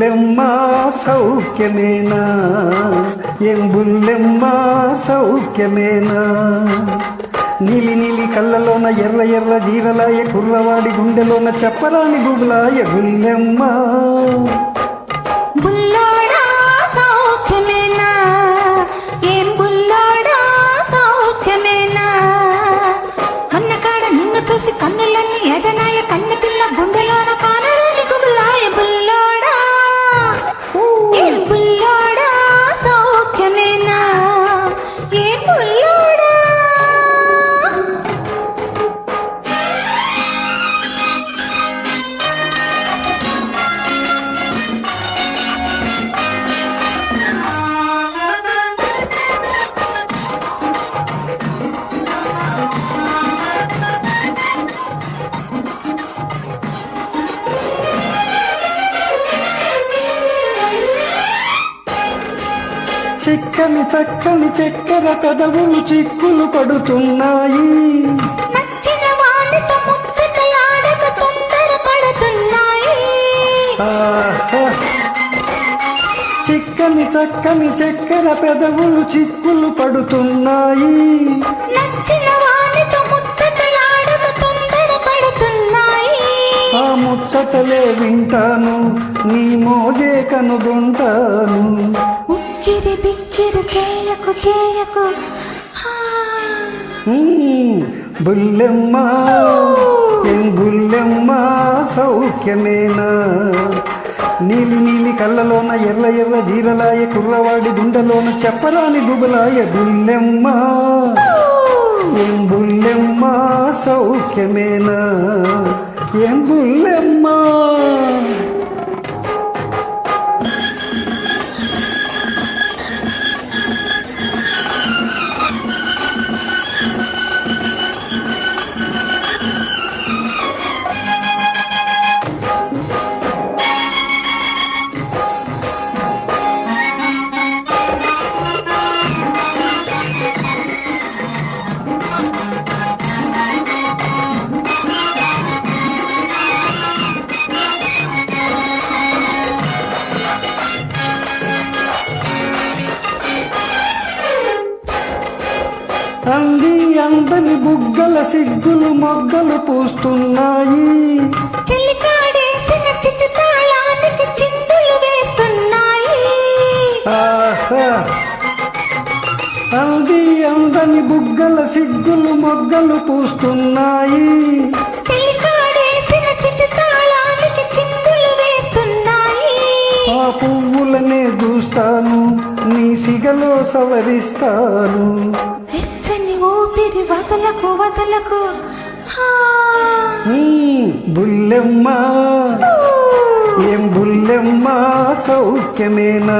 బుల్లెమ్మ సౌఖ్యమేనా, ఏం బుల్లెమ్మ సౌఖ్యమేనా. నీలి నీలి కళ్ళలోన ఎర్ర ఎర్ర జీరలాయ, కుర్రవాడి గుండెలోన చెప్పరాని గుబులాయ బుల్లెమ్మ. బుల్లోడా సౌఖ్యమేనా, ఏం బుల్లోడా సౌఖ్యమేనా. అన్నకాడ నిన్ను చూసి కన్నులన్నీ ఎదనాయ, కన్నె పిల్ల గుండెలోన కానరాని గుబులాయ బుల్లోడా. ఏం బుల్లోడా సౌఖ్యమేనా, ఏం బుల్లోడా. చిక్కని చక్కని చక్కెర పెదవులు చిక్కులు పడుతున్నాయి, నచ్చిన వాడితో ముచ్చటలాడక తొందర పడుతున్నాయి. చిక్కని చక్కని చక్కెర పెదవులు చిక్కులు పడుతున్నాయి, నచ్చిన వాడితో ముచ్చటలాడక తొందర పడుతున్నాయి. ఆ ముచ్చటలే వింటాను, నీ మోజే కనుగొంటాను. ఉక్కిరి బిక్కిరి చేయకు చేయకు బుల్లెమ్మ, ఏం బుల్లెమ్మ సౌఖ్యమేనా. నీలి నీలి కళ్ళలోన ఎర్ర ఎర్ర జీరలాయ, కుర్రవాడి గుండెలోన చెప్పరాని గుబులాయ బుల్లెమ్మ. ఏం బుల్లెమ్మ సౌఖ్యమేనా, ఏం బుల్లెమ్మ. అంది అందని బుగ్గల సిగ్గులు మొగ్గలు పూస్తున్నాయి, చిలికాడేసిన చిట్టు తాళానికి చిందులు వేస్తున్నాయి. అంది అందని బుగ్గల సిగ్గులు మొగ్గలు పూస్తున్నాయి, చిలికాడేసిన చిట్టు తాళానికి చిందులు వేస్తున్నాయి. ఆ పువ్వులనే దూస్తాను, నీ సిగలో సవరిస్తాను. వెచ్చని ఊపిరి వదలకు వదలకు బుల్లెమ్మ, ఏం బుల్లెమ్మ సౌఖ్యమేనా.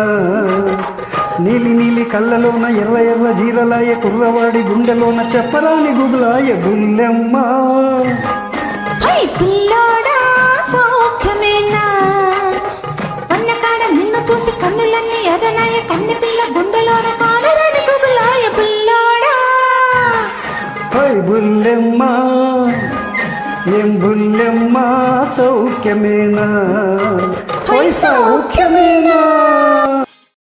నీలి నీలి కళ్ళలోన ఎర్ర ఎర్ర జీరలాయ, కుర్రవాడి గుండెలోన చెప్పరాని గుబులాయ బుల్లెమ్మ. బుల్లోడా సౌఖ్యమేనా, అన్నకాడ నిన్ను చూసి కన్నులన్నీ ఎర్రనాయ, కన్నె పిల్ల గుండెలోన కానరాని గుబులాయ బుల్లోడా. బుల్లెమ్మ, ఏం బుల్లెమ్మ సౌఖ్యమేనా, సౌఖ్యం.